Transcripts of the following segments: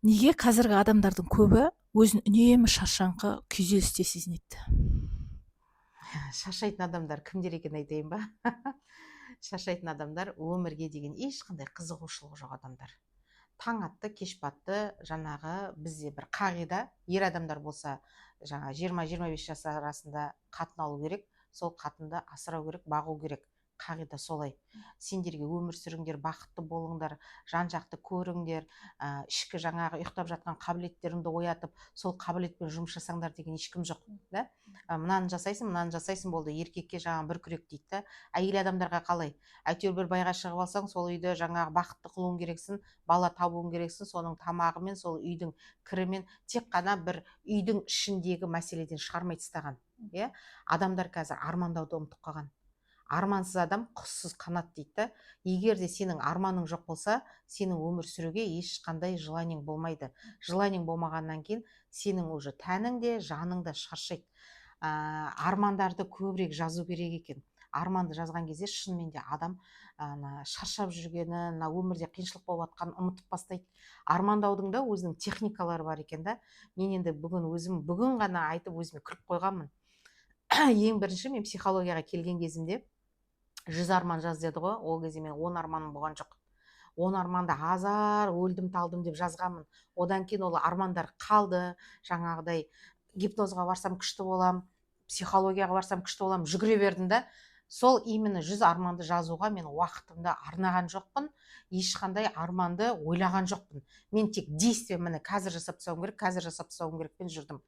Неге қазіргі адамдардың көбі өзін үнемі шаршаңқы күйзелісте сезінеді? Шаршайтын адамдар кімдер екенін айтайын ба? Шаршайтын адамдар өмірге деген ешқандай қызығушылығы жоқ адамдар. Таң атты, кеш батты, жаңағы бізде бір қағида, ер адамдар болса, жаңа 20-25 жас арасында қатын алу керек, сол қатынды асырау керек, бағу керек. Қағида солай. Сендерге өмір сүріңдер, бақытты болыңдар, жан жақты көріңдер, ішкі жаңағы ұйықтап жатқан қабілеттеріңді оятып, сол қабілетпен жұмыс жасаңдар деген ешкім жоқ, да? Мынаны жасайсың, болды. Еркекке жаңағы бір күрек дейді да. Әйел адамдарға қалай? Әйтеуір бір байға шығып алсаң, сол үйді жаңағы бақытты қылуың керексің, бала табуың керексің, соның тамағымен, сол үйдің кірімен, тек қана бір үйдің ішіндегі мәселеден шығармай тастаған. Иә? Адамдар қазір армандауды ұмытып қалған. Армансыз адам құссыз қанат дейді да. Егер де сенің арманың жоқ болса, сенің өмір сүруге ешқандай желаниең болмайды. Желаниең болмағаннан кейін сенің уже тәнің де жаның да шаршайды. Армандарды көбірек жазу керек екен. Арманды жазған кезде шынымен де адам шаршап жүргенін, өмірде қиыншылық болып жатқанын ұмытып бастайды. Армандаудың да өзінің техникалары бар екен да. Мен енді бүгін ғана айтып өзіме күліп қойғанмын. Ең бірінші мен психологияға келген кезімде 100 арман жаз деді ғой, ол кезде мен 10 арманым болған жоқ. 10 арманды азар өлдім талдым деп жазғанмын. Одан кейін ол армандар қалды. Жаңағыдай гипнозға барсам күшті болам, психологияға барсам күшті болам, жүгіре бердім да. Сол именно 100 арманды жазуға мен уақытымды арнаған жоқпын, ешқандай арманды ойлаған жоқпын. Мен тек действие, міне қазір жасап тастауым керекпен жүрдім.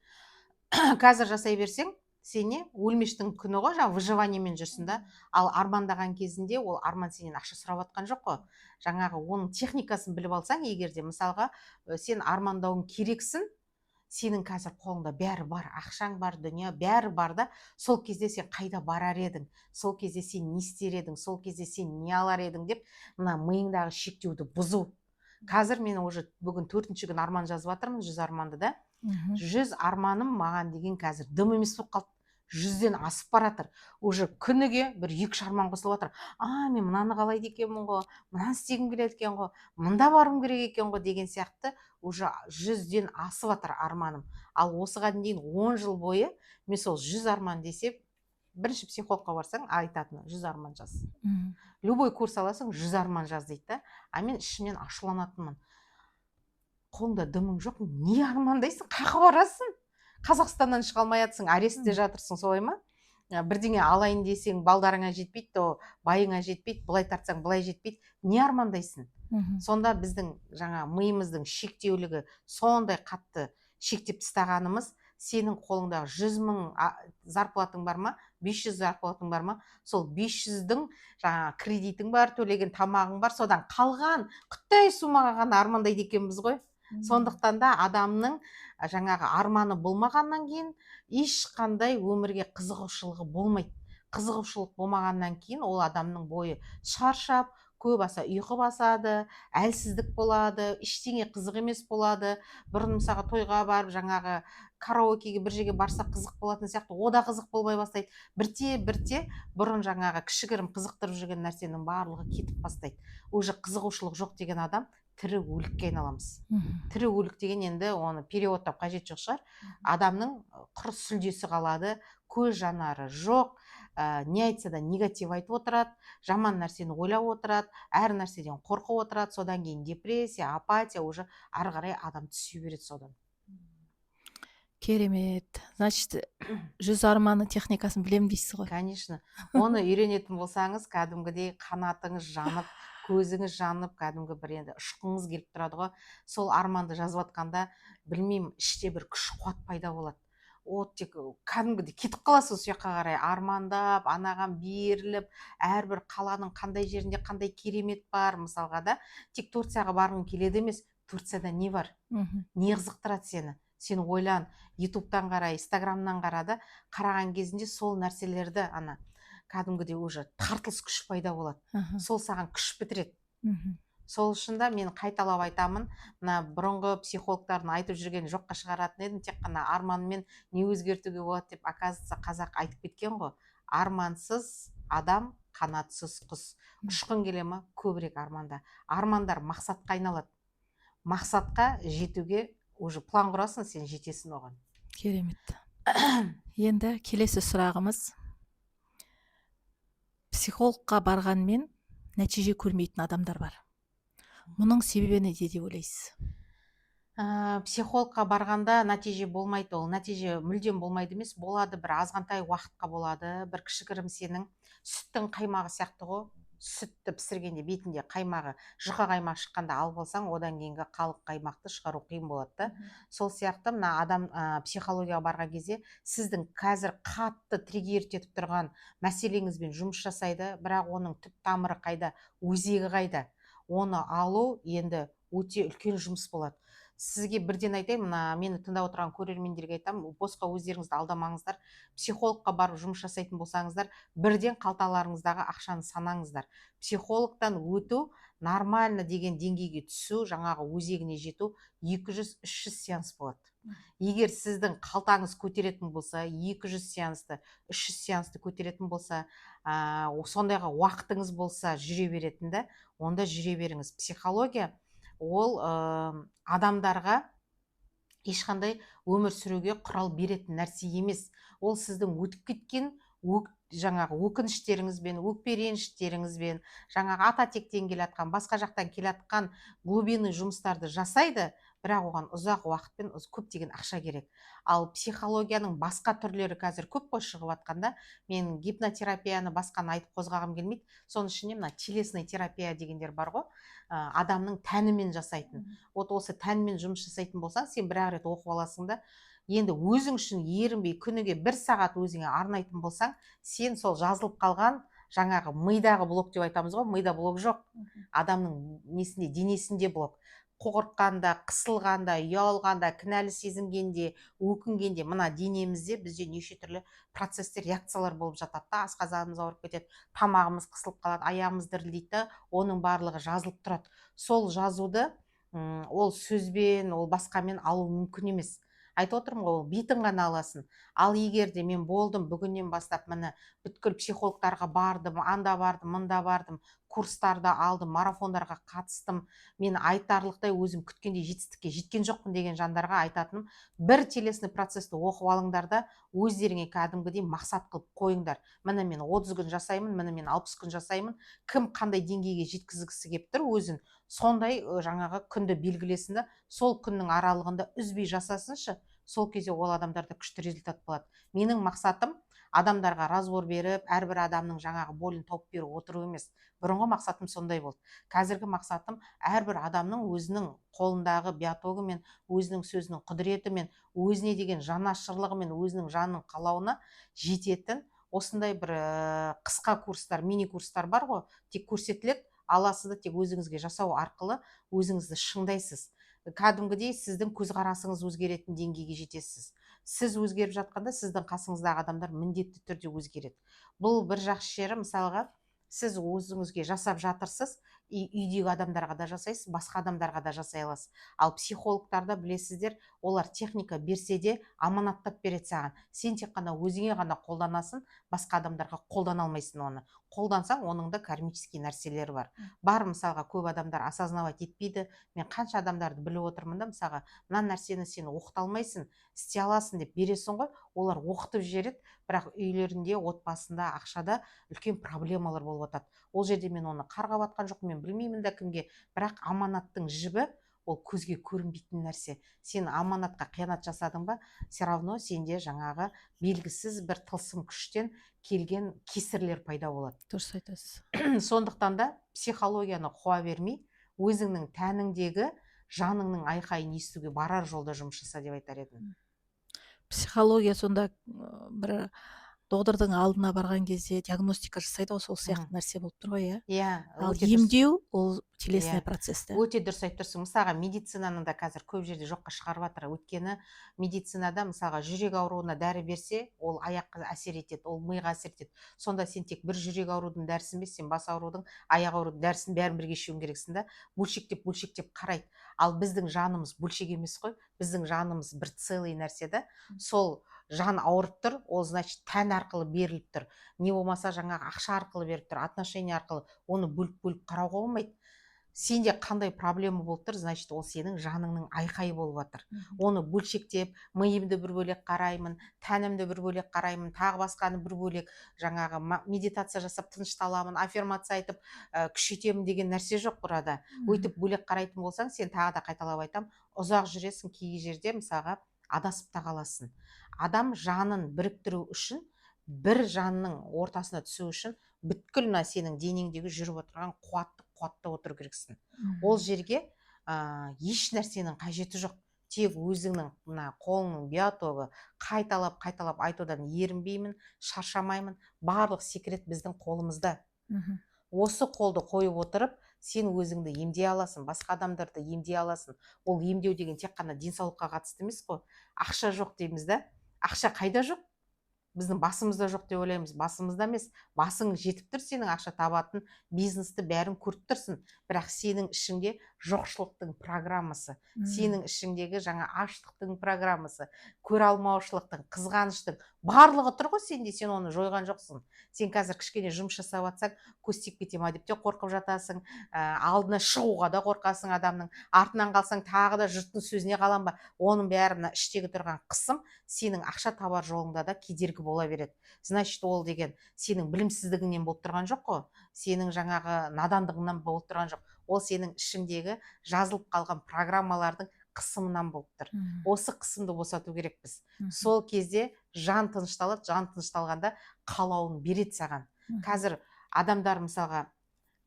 Қазір жасай берсең, сене өлмештің күні ғой, жаңа выживаниемен жүрсің да. Ал армандаған кезінде ол арман сенен ақша сұрап жатқан жоқ қой. Жаңағы оның техникасын біліп алсаң, егер де мысалға сен армандауың керексің, сенің қазір қолыңда бәрі бар, ақшаң бар, дүние бәрі бар да, сол кезде сен қайда барар едің, сол кезде сен не істер едің, сол кезде сен не алар едің деп, мына миыңдағы шектеуді бұзу. Қазір мен уже бүгін 4-ші күн арман жазып жатырмын, 100 арманды да. 100 арманым маған деген қазір дым емес болып қалды. 100-ден асып баратыр. Уже күніге бір 2-3 арман қосылып жатыр. Мен мынаны қалайды екенмін ғой, мынаны істегім келеді екен ғой, мында барым керек екен ғой деген сияқты уже 100-ден асып жатыр арманым. Ал осыған дейін 10 жыл бойы мен сол 100 арман десе, бірінші психологқа барсаң айтатыны 100 арман жаз. Любой курс аласың, 100 арман жаз дейді да. Мен ішімнен ашуланатынмын. Қолыңда дымың жоқ, не армандайсың, қақы барасың? Қазақстаннан шыға алмай жатсың, арестте жатырсың, солай ма? Бірдеңе алайын десең, балдарыңа жетпейді, байыңа жетпейді, былай тартсаң, былай жетпейді. Не армандайсың? Сонда біздің жаңа миымыздың шектеулігі сондай қатты шектеп тастағанымыз, сенің қолыңда 100 мың зарплатың бар ма, 500 зарплатың бар ма, сол 500-дің жаңа кредитің бар, төлеген тамағың бар, содан қалған құттай сумаға ғана армандайды екенбіз ғой. Сондықтан да адамның жаңағы арманы болмағаннан кейін ешқандай өмірге қызығушылығы болмайды. Қызығушылық болмағаннан кейін ол адамның бойы шаршап, көп аса ұйқы басады, әлсіздік болады, ештеңе қызық емес болады. Бұрын мысалға тойға барып, жаңағы караокеге бір жерге барсақ қызық болатын сияқты, о да қызық болмай бастайды. Бірте бұрын жаңағы кішігірім қызықтырып жүрген нәрсенің барлығы кетіп бастайды. Уже қызығушылық жоқ деген адам тірі өлікке айналамыз. Тірі өлік деген енді оны переводтап қажет жоқ шығар. Адамның құр сүлдесі қалады, көз жанары жоқ, не айтса да негатив айтып отырады, жаман нәрсені ойлап отырады, әр нәрседен қорқып отырады, содан кейін депрессия, апатия, уже ары қарай адам түсе береді содан. Керемет. Значит, 100 арманы техникасын білем дейсіз ғой? Конечно. Оны үйренетін болсаңыз, кәдімгідей қанатыңыз жанып, көзіңіз жанып, кәдімгі бір енді ұшқыңыз келіп тұрады ғой. Сол арманды жазып жатқанда, білмеймін, іште бір күш қуат пайда болады. Тек кәдімгідей кетіп қаласың сол жаққа қарай, армандап, анаған беріліп, әрбір қаланың қандай жерінде қандай керемет бар, мысалға да, тек Турцияға барғың келеді емес, Турцияда не бар? Не қызықтырады сені? Сен ойлан, ютубтан қара, инстаграмнан қара да, қараған кезінде сол нәрселерді кәдімгідей уже тартылыс күш пайда болады. Сол саған күш бітіреді. Сол үшін да мен қайталап айтамын, мына бұрынғы психологтардың айтып жүрген жоққа шығаратын едім, тек қана арманмен не өзгертуге болады деп, оказывается, қазақ айтып кеткен ғой. Армансыз адам қанатсыз құс. Ұшқың келе ма, көбірек арманда. Армандар мақсатқа айналады. мақсатқа жетуге уже план құрасың, сен жетесің оған. Керемет. Енді келесі сұрағымыз, психологқа барғанмен нәтиже көрмейтін адамдар бар. Мұның себебі неде деп ойлайсыз? Психологқа барғанда нәтиже болмайды, ол нәтиже мүлдем болмайды емес, болады, бір азғантай уақытқа болады, бір кішігірім сенің сүттің қаймағы сияқты ғой, сүтті пісіргенде бетінде қаймағы, жұқа қаймақ шыққанда алып алсаң, одан кейінгі қалық қаймақты шығару қиын болады да. Сол сияқты мына адам психологияға барған кезде сіздің қазір қатты триггерт етіп тұрған мәселеңізбен жұмыс жасайды, бірақ оның түп тамыры қайда, өзегі қайда, оны алу енді өте үлкен жұмыс болады. Сізге бірден айтайын, мына мені тыңдап отырған көрермендерге айтамын, босқа өздеріңізді алдамаңыздар. Психологқа барып жұмыс жасайтын болсаңыздар, бірден қалталарыңыздағы ақшаны санаңыздар. Психологтан өту, нормально деген деңгейге түсу, жаңағы өзегіне жету 200-300 сеанс болады. Егер сіздің қалтаңыз көтеретін болса, 200 сеансты, 300 сеансты көтеретін болса, сондайға уақытыңыз болса жүре беретінді, онда жүре беріңіз. Психология ол адамдарға ешқандай өмір сүруге құрал беретін нәрсе емес. Ол сіздің өтіп кеткен жаңағы өкініштеріңізбен, өкпе-реніштеріңізбен, жаңағы ата тектен келатқан, басқа жақтан келатқан глубинный жұмыстарды жасайды, бірақ оған ұзақ уақытпен көптеген ақша керек. Ал психологияның басқа түрлері қазір көп қой шығып жатқанда, мен гипнотерапияны басқаны айтып қозғағым келмейді. Соның ішінде мына телесный терапия дегендер бар ғой, адамның тәнімен жасайтын. Осы тәнмен жұмыс жасайтын болсаң, сен бір рет оқып аласың да, енді өзің үшін ерінбей күніге 1 сағат өзіңе арнайтын болсаң, сен сол жазылып қалған жаңағы мидағы блок деп айтамыз ғой, мида блок жоқ, адамның несінде, денесінде блок. Қорыққанда, қысылғанда, ұялғанда, кінәлі сезінгенде, өкінгенде, мына денемізде бізде неше түрлі процестер, реакциялар болып жатады да, асқазанымыз ауырып кетеді, тамағымыз қысылып қалады, аяғымыз дірілдейді, оның барлығы жазылып тұрады. Сол жазуды ол сөзбен, ол басқамен алу мүмкін емес. Айтып отырмын ғой, ол бетін ғана аласың. Ал егер де мен болдым, бүгіннен бастап міне бүткіл психологтарға бардым, анда бардым, мында бардым, курстарды алдым, марафондарға қатыстым, мен айтарлықтай өзім күткендей жетістікке жеткен жоқпын деген жандарға айтатыным, бір телесный процесті оқып алыңдар да, өздеріңе кәдімгідей мақсат қылып қойыңдар. Міне мен 30 күн жасаймын, міне мен 60 күн жасаймын. Кім қандай деңгейге жеткізгісі келіп тұр, өзін сондай жаңағы күнді белгілесін да, сол күннің аралығында үзбей жасасыншы, сол кезде ол адамдарда күшті результат болады. Менің мақсатым адамдарға разбор беріп, әрбір адамның жаңағы болын тауып беру отыру емес. Бұрынғы мақсатым сондай болды. Қазіргі мақсатым әрбір адамның өзінің қолындағы биотогымен, өзінің сөзінің құдіретімен, өзіне деген жанашырлығымен, өзінің жанының қалауына жететін осындай бір қысқа курстар, мини курстар бар ғой, тек көрсетіледі, аласыз да тек өзіңізге жасау арқылы өзіңізді шыңдайсыз. Кәдімгідей сіздің көзқарасыңыз өзгеретін деңгейге жетесіз. Сіз өзгеріп жатқанда сіздің қасыңыздағы адамдар міндетті түрде өзгереді. Бұл бір жақсы жері, мысалға, сіз өзіңізге жасап жатырсыз, үйдегі адамдарға да жасайсыз, басқа адамдарға да жасай аласыз. Ал психологтарда білесіздер, олар техника берсе де аманаттап береді саған. Сен тек қана өзіңе ғана қолданасың, басқа адамдарға қолдана алмайсың оны. Қолдансаң, оның да кармический нәрселері бар. Бар, мысалға, көп адамдар осознавать етпейді. Мен қанша адамдарды біліп отырмын да, мысалға, мына нәрсені сен оқыта алмайсың, істей аласың деп бересің ғой, олар оқытып жібереді, бірақ үйлерінде, отбасында, ақшада үлкен проблемалар болып жатады. Ол жерде мен оны қарғап жатқан жоқпын, мен білмеймін да кімге, бірақ аманаттың жібі ол көзге көрінбейтін нәрсе. Сен аманатқа қиянат жасадың ба, все равно сенде жаңағы белгісіз бір тылсым күштен келген кесірлер пайда болады. Дұрыс айтасыз. Сондықтан да психологияны қуа бермей, өзіңнің тәніңдегі жаныңның айқайын естуге барар жолда жұмыс жаса деп айтар едім. Психология сонда бір доғдырдың алдына барған кезде диагностика жасайды ғой, сол сияқты нәрсе болып тұр ғой, иә? Ал емдеу ол телесный процесті. Өте дұрыс айтып тұрсың. Мысалға, медицинаның да қазір көп жерде жоққа шығарып жатыр. Өйткені медицинада мысалға жүрек ауруына дәрі берсе, ол аяққа әсер етеді, ол миға әсер етеді. Сонда сен тек бір жүрек аурудың дәрісін емес, сен бас аурудың, аяқ аурудың дәрісін бәрін бірге ішуің керексің да. Бөлшектеп қарайды. Ал біздің жанымыз бөлшек емес қой. Біздің жанымыз бір целый нәрсе да. Сол жан ауырып тұр, ол значит тән арқылы беріліп тұр. Не болмаса жаңағы ақша арқылы беріп тұр, отношения арқылы. Оны бөліп қарауға болмайды. сенде қандай проблема болып тұр, значит ол сенің жаныңның айқайы болып жатыр. Оны бөлшектеп, миымды бір бөлек қараймын, тәнімді бір бөлек қараймын, тағы басқаны бір бөлек, жаңағы медитация жасап тынышталамын, аффирмация айтып күшейтемін деген нәрсе жоқ burada. Өйтіп бөлек қарайтын болсаң, сен тағы да қайталап айтам, ұзақ жүресің, кей жерде мысалға адасып та қаласың. Адам жанын біріктіру үшін, бір жанның ортасына түсу үшін бүткіл мына сенің денеңдегі жүріп отырған қуаттап отыру керексің. Ол жерге еш нәрсенің қажеті жоқ. Тек өзіңнің мына қолыңның биотогы қайталап айтудан ерінбеймін, шаршамаймын. Барлық секрет біздің қолымызда. Осы қолды қойып отырып, сен өзіңді емдей аласың, басқа адамдарды емдей аласың. Ол емдеу деген тек қана денсаулыққа қатысты емес қой. Ақша жоқ дейміз да. Ақша қайда жоқ? Біздің басымызда жоқ деп ойлаймыз. Басымызда емес, басың жетіп тұр, сенің ақша табатын бизнесті бәрін көріп тұрсың. Бірақ сенің ішіңде жоқшылықтың программасы, сенің ішіңдегі жаңа аштықтың программасы, көре алмаушылықтың, қызғаныштың барлығы тұр ғой сенде, сен оны жойған жоқсың. Сен қазір кішкене жұмыс жасап жатсаң, көз тиіп кете ма деп те қорқып жатасың, алдына шығуға да қорқасың адамның, артынан қалсаң тағы да жұрттың сөзіне қалам ба. Оның бәрі мына іштегі тұрған қысым сенің ақша табар жолыңда да кедергі бола береді. Значит, ол деген сенің білімсіздігіңнен болып тұрған жоқ қой, сенің жаңағы надандығыңнан болып тұрған жоқ. Ол сенің ішіңдегі жазылып қалған программалардың қысымынан болып тұр. Осы қысымды босату керекпіз. Сол кезде жан тынышталады, жан тынышталғанда қалауын береді саған. Қазір адамдар мысалға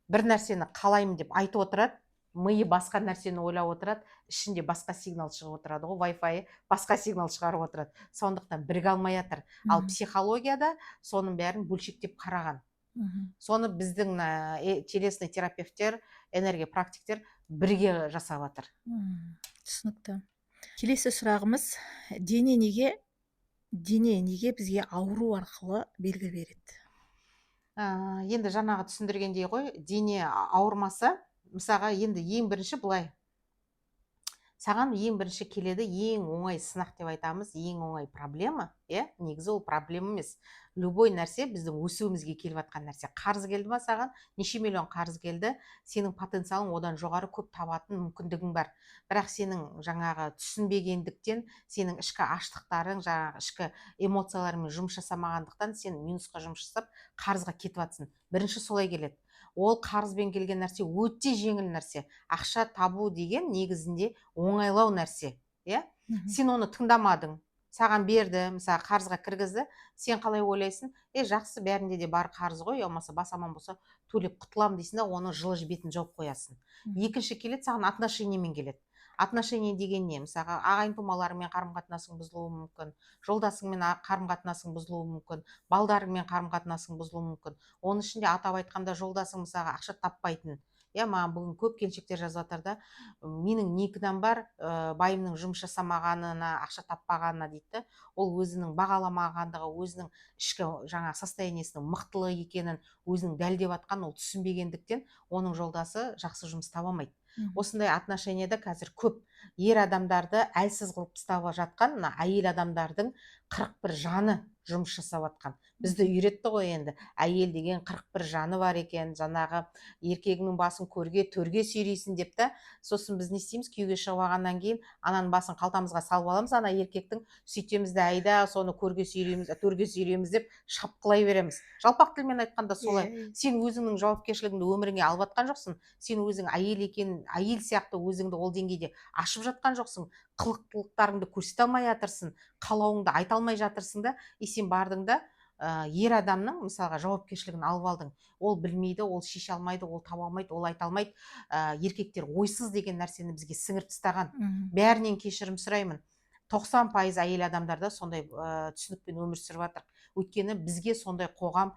бір нәрсені қалаймын деп айтып отырады, миы басқа нәрсені ойлап отырады, ішінде басқа сигнал шығып отырады ғой, Wi-Fi басқа сигнал шығарып отырады. Сондықтан біріге алмай жатыр. Ал психологияда соның бәрін бөлшектеп қараған. Соны біздің телесный терапевттер, энергия практиктер бірге жасап жатыр. Түсінікті. Келесі сұрағымыз, дене неге бізге ауру арқылы белгі береді? Енді жаңағы түсіндіргендей ғой, дене ауырмаса, мысалға енді ең бірінші былай, саған ең бірінші келеді, ең оңай сынақ деп айтамыз, ең оңай проблема, негізі ол проблема емес. Любой нәрсе біздің өсуімізге келіп жатқан нәрсе. Қарыз келді ма саған? Неше миллион қарыз келді? Сенің потенциалың одан жоғары көп табатын мүмкіндігің бар. Бірақ сенің жаңағы түсінбегендіктен, сенің ішкі аштықтарың, жаңағы ішкі эмоцияларымен жұмыс жасамағандықтан сен минусқа жұмыс жасап, қарызға кетіп жатсың. Бірінші солай келеді. Ол қарызбен келген нәрсе өте жеңіл нәрсе. Ақша табу деген негізінде оңайлау нәрсе. Сен оны тыңдамадың, саған берді, мысалы қарызға кіргізді, сен қалай ойлайсың? Жақсы, бәрінде де бар қарыз ғой, болмаса бас аман болса төлеп құтылам дейсің да, оны жылы бетін жауып қоясың. Екінші келеді, саған отношениемен келеді. Отношение деген не? Мысалға ағайын тумаларыңмен қарым-қатынасың бұзылуы мүмкін, жолдасыңмен қарым-қатынасың бұзылуы мүмкін, балдарыңмен қарым-қатынасың бұзылуы мүмкін. Оның ішінде атап айтқанда жолдасың мысалға ақша таппайтын. Маған бүгін көп келіншектер жазып жатыр да, менің не кінәм бар, байымның жұмыс жасамағанына, ақша таппағанына дейді. Ол өзінің бағаламағандығы, өзінің ішкі жаңа состояниесінің мықтылығы екенін өзінің дәлдеп жатқан, ол түсінбегендіктен оның жолдасы жақсы жұмыс таба алмайды. Осындай отношенияда қазір көп ер адамдарды әлсіз қылып тастап жатқан, әйел адамдардың 41 жаны жұмыс жасап жатқан. Бізді үйретті ғой енді, әйел деген 41 жаны бар екен, жаңағы еркегінің басын төрге сүйрейсін деп та, сосын біз не істейміз, күйеуге шығып алғаннан кейін ананың басын қалтамызға салып аламыз, ана еркектің, сөйтеміз де айда соны төрге сүйреміз деп шапқылай береміз. Жалпақ тілмен айтқанда солай. Сен өзіңнің жауапкершілігіңді өміріңе алып жатқан жоқсың. Сен өзің әйел екен, әйел сияқты өзіңді ол деңгейде ашып жатқан жоқсың. Қылықтылықтарыңды көрсете алмай жатырсың, қалауыңды айта алмай жатырсың да, сен бардың да ер адамның мысалға жауапкершілігін алып алдың. Ол білмейді, ол шеше алмайды, ол таба алмайды, ол айта алмайды. Еркектер ойсыз деген нәрсені бізге сіңіріп тастаған. Бәрінен кешірім сұраймын. 90% әйел адамдарда сондай түсінікпен өмір сүріп жатыр. Өйткені бізге сондай қоғам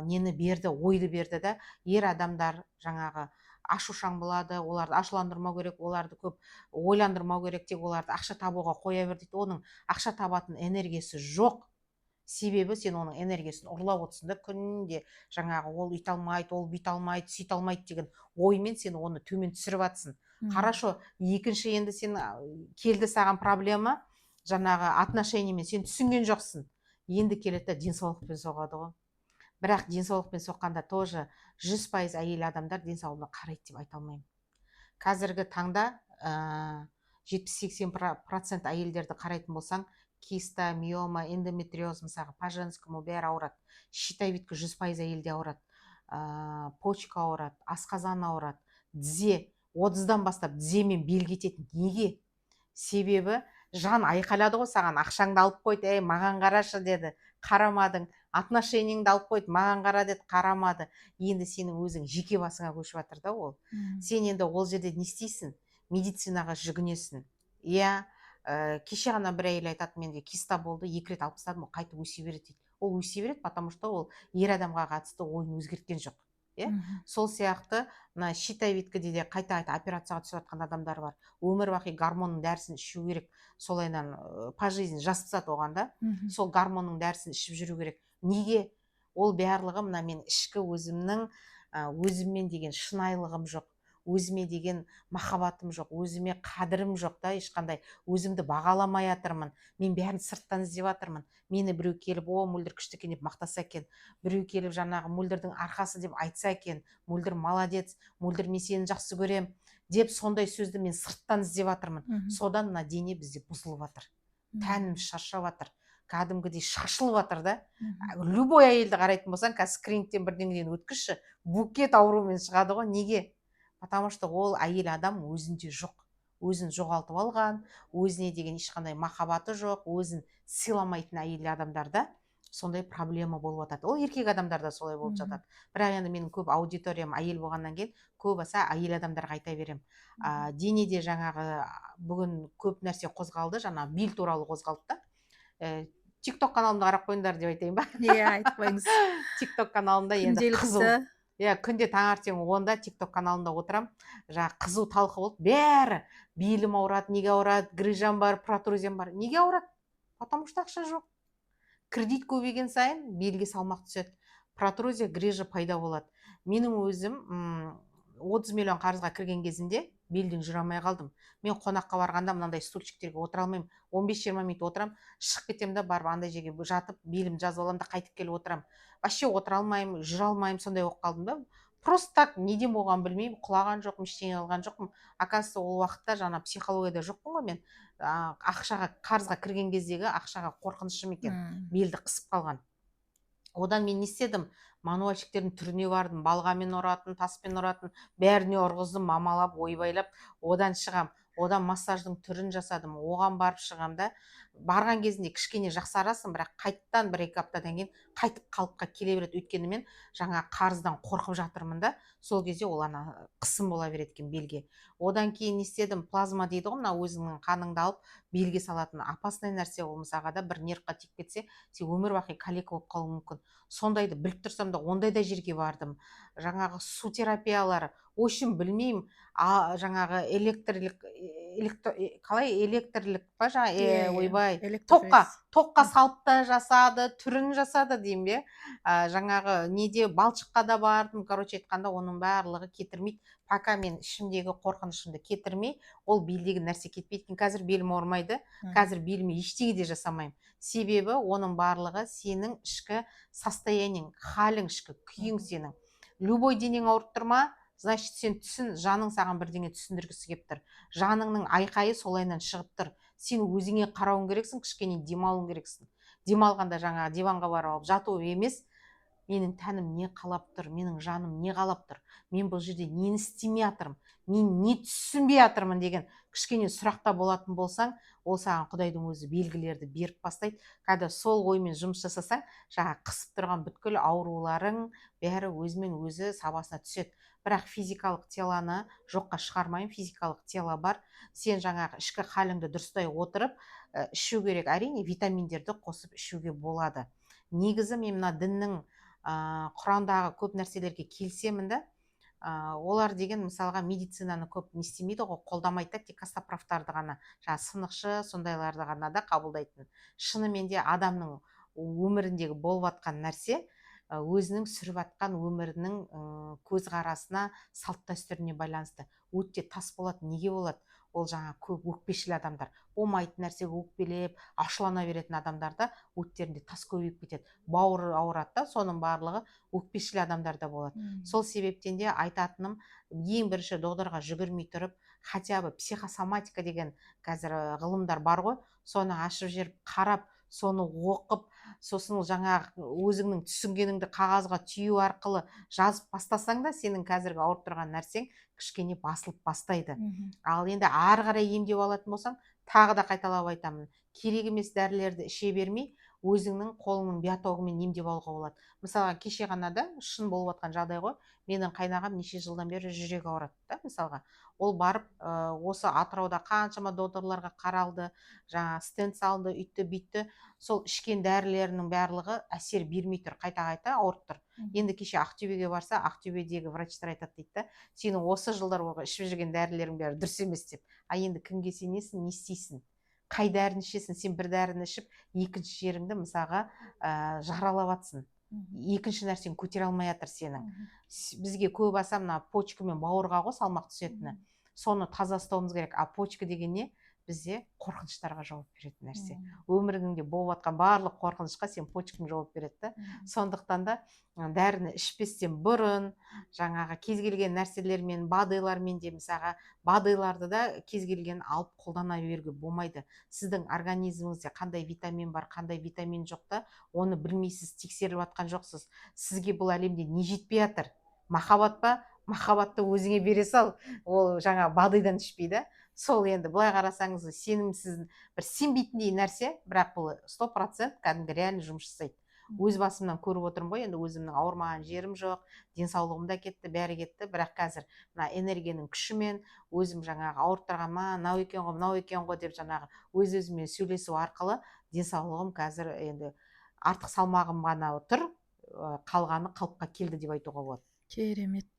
нені берді, ойды берді да, ер адамдар жаңағы ашушаң болады, оларды ашуландырмау керек, оларды көп ойландырмау керек, тек оларды ақша табуға қоя бер дейді. Оның ақша табатын энергиясы жоқ. Себебі сен оның энергиясын ұрлап отырсың да, күнде жаңағы ол үйте алмайды, ол бүйте алмайды, сөйте алмайды деген оймен сен оны төмен түсіріп жатсың. Хорошо, екінші енді сен келді саған проблема, жаңағы отношениемен сен түсінген жоқсың. Енді келеді денсаулықпен соғады ғой. Бірақ денсаулықпен соққанда тоже 100% әйел адамдар денсаулығына қарайды деп айта алмаймын. қазіргі таңда 70-80% әйелдерді қарайтын болсаң, киста, миома, эндометриоз, мысалға по женскому бәрі ауырады. Щитовидка 100% әйелде ауырады. Почка ауырады, асқазан ауырады, тізе 30-дан бастап тіземен бел кетеді. Неге? Себебі жан айқайлады ғой саған, ақшаңды алып қойды, ей маған қарашы деді, қарамадың. Отношениеңді алып қойды, маған қара деді, қарамады. Енді сенің өзің жеке басыңа көшіп жатыр да ол. Сен енді ол жерде не істейсің? Медицинаға жүгінесің. Иә, кеше ғана бір әйел айтады, менде киста болды, 2 рет алып тастадым, ол қайтып өсе береді дейді. Ол өсе береді, потому что ол ер адамға қатысты ойын өзгерткен жоқ. Сол сияқты мына щитовидкаде де қайта операцияға түсіп жатқан адамдар бар. Өмір бақи гормонның дәрісін ішу керек. Солайынан по жизни жасытады оған да. Сол гормонның дәрісін ішіп жүру керек. Неге? Ол барлығы мына мен ішкі өзімнің өзіммен деген шынайылығым жоқ, өзіме деген махаббатым жоқ, өзіме қадірім жоқ та, ешқандай өзімді бағаламай жатырмын. Мен бәрін сырттан іздеп жатырмын. Мені біреу келіп, о, Мөлдір күшті екен деп мақтаса екен. Біреу келіп жаңағы Мөлдірдің арқасы деп айтса екен, Мөлдір молодец, Мөлдір мен сені жақсы көрем деп сондай сөзді мен сырттан іздеп жатырмын. Содан мына дене бізде бұзылып жатыр. Тәнім шаршап жатыр. Кәдімгідей шашылып жатыр да. Любой әйелді қарайтын болсаң, қазір скринингтен бірдеңеден өткізші, букет ауруымен шығады ғой. Неге? Потому что ол әйел адам өзінде жоқ. Өзін жоғалтып алған, өзіне деген ешқандай махаббаты жоқ, өзін сыйламайтын әйел адамдарда сондай проблема болып жатады. Ол еркек адамдарда солай болып жатады. Бірақ енді менің көп аудиториям әйел болғаннан кейін көбісі әйел адамдарға айта берем. Денеде жаңағы бүгін көп нәрсе қозғалды, жаңағы бел туралы қозғалды да. TikTok каналымды қарап қойыңдар деп айтайын ба? Иә, айтпаңыз. TikTok каналымда енді қызу. Күнделікті. Күнде таңертең 10-да TikTok каналында отырам. Жаңа қызу талқы болды. Бәрі белім ауырады, неге ауырады, грыжам бар, протрузиям бар. Неге ауырады? Потому что ақша жоқ. Кредит көбейген сайын белге салмақ түседі. Протрузия, грыжа пайда болады. Менің өзім 30 миллион қарызға кірген кезінде белден жүре алмай қалдым. Мен қонаққа барғанда мынандай стульчиктерге отыра алмаймын. 15-20 минут отырам, шығып кетем да барып андай жерге жатып, белімді жазып аламын да қайтып келіп отырам. Вообще отыра алмаймын, жүре алмаймын, сондай болып қалдым да. Просто так неден болғанын білмеймін, құлаған жоқпын, ештеңе алған жоқпын. Оказывается, ол уақытта жаңа психологияда жоқпын ғой мен. Ақшаға, қарызға кірген кездегі ақшаға қорқынышым екен, белді қысып қалған. Одан мен не істедім? Мануальщиктердің түріне бардым, балғамен ұратын, таспен ұратын, бәріне ұрғыздым, мамалап, ойбайлап, одан шығам. Одан массаждың түрін жасадым, оған барып шығам да. Барған кезінде кішкене жақсарасың, бірақ қайттан 1-2 аптадан кейін қайтып қалыпқа келе береді. Өйткені мен жаңа қарыздан қорқып жатырмын да. Сол кезде ол қысым бола береді екен белге. Одан кейін не істедім? Плазма дейді ғой, мына өзіңнің қаныңды алып белге салатын опасный нәрсе. Ол мысалға да бір нервқа тиіп кетсе, сен өмір бақи калека болып қалуың мүмкін. Сондайды біліп тұрсам да ондай да жерге бардым. Жаңағы су терапиялары, общем білмеймін, жаңағы электрлік па жаңа, ойбай, тоққа салып та жасады, түрін жасады деймін бе. Жаңағы неде балшыққа да бардым, короче айтқанда оның барлығы кетірмейді. Пока мен ішімдегі қорқынышымды кетірмей, ол белдегі нәрсе кетпейді. Қазір белім ауырмайды, қазір беліме ештеңе де жасамаймын. Себебі оның барлығы сенің ішкі состояниең, халің, ішкі күйің сенің. Любой денең ауырып тұр ма? Значит, сен түсін, жаның саған бірдеңе түсіндіргісі келіп тұр. Жаныңның айқайы солайынан шығып тұр. Сен өзіңе қарауың керексің, кішкене демалуың керексің. Демалғанда жаңағы диванға барып алып жату емес, менің тәнім не қалап тұр, менің жаным не қалап тұр, мен бұл жерде нені істемей жатырмын, мен не түсінбей жатырмын деген кішкене сұрақта болатын болсаң, ол саған Құдайдың өзі белгілерді беріп бастайды. Когда сол оймен жұмыс жасасаң, жаңа қысып тұрған бүткіл ауруларың бәрі өзімен өзі сабасына түседі. Бірақ физикалық теланы жоққа шығармаймын, физикалық тело бар. Сен жаңағы ішкі халіңді дұрыстай отырып, ішу керек. Әрине витаминдерді қосып ішуге болады. Негізі мен мына діннің Құрандағы көп нәрселерге келісемін да. Олар деген мысалға медицинаны көп не істемейді ғой, қолдамайды, тек костоправтарды ғана, жаңа сынықшы сондайларды ғана да қабылдайтын. Шынымен де адамның өміріндегі болып жатқан нәрсе өзінің сүріп жатқан өмірінің көзқарасына, салт дәстүріне байланысты. Өте тас болады. Неге болады? ол жаңа көп өкпешіл адамдар, болмайтын нәрсеге өкпелеп ашулана беретін адамдарда өттерінде тас көбейіп кетеді, бауыры ауырады да, соның барлығы өкпешіл адамдарда болады. Сол себептен де айтатыным, ең бірінші доғдарға жүгірмей тұрып, хотя бы психосоматика деген қазір ғылымдар бар ғой, соны ашып жеріп қарап, соны оқып, сосын жаңағы өзіңнің түсінгеніңді қағазға түйу арқылы жазып бастасаң да, сенің қазіргі ауырып тұрған нәрсең кішкене басылып бастайды. Ал енді ары қарай емдеп алатын болсаң, тағы да қайталап айтамын, керек емес дәрілерді іше бермей, өзіңнің қолыңның биотогымен емдеп алуға болады. Мысалға кеше ғана да шын болып жатқан жағдай ғой, менің қайнағам неше жылдан бері жүрегі ауырады да, мысалға. Ол барып осы Атырауда қаншама докторларға қаралды, жаңа стенд салды, үйтті бүйтті, сол ішкен дәрілерінің барлығы әсер бермей тұр, қайта ауырып тұр. Енді кеше Ақтөбеге барса, Ақтөбедегі врачтар айтады дейді, сенің осы жылдар бойғы ішіп жүрген дәрілерің бәрі дұрыс емес деп. А енді кімге сенесің, не істейсің? Қай дәріні ішесің? Сен бір дәріні ішіп, екінші жеріңді мысалға жаралап жатсың. Екінші нәрсені көтере алмай жатыр сенің. Бізге көп аса мына почка мен бауырға ғой салмақ түсетіні. Соны таза ұстауымыз керек. А почка деген не? Бізде қорқыныштарға жауап беретін нәрсе. Өміріңде болып жатқан барлық қорқынышқа сен почкаң жауап береді. Сондықтан да дәріні ішпестен бұрын жаңағы кез келген нәрселермен, БАДылармен де, мысалға БАДыларды да кез келген алып қолдана беруге болмайды. Сіздің организміңізде қандай витамин бар, қандай витамин жоқ та, оны білмейсіз, тексеріп жатқан жоқсыз. Сізге бұл әлемде не жетпей жатыр? Махаббат па? Махаббатты өзіңе бере сал. Ол жаңа БАДыдан ішпейді. Сол енді былай қарасаңыз, сенімсіз бір сенбейтіндей нәрсе, бірақ бұл 100% кәдімгі реально жұмыс жасайды. Өз басымнан көріп отырмын ғой, енді өзімнің ауырмаған жерім жоқ, денсаулығым да кетті, бәрі кетті, бірақ қазір мына энергияның күшімен өзім жаңағы ауырып тұрғанма, мынау екен ғой деп жаңағы өз-өзімен сөйлесу арқылы денсаулығым қазір енді артық салмағым ғана тұр, қалғаны қалыпқа келді деп айтуға болады. Керемет.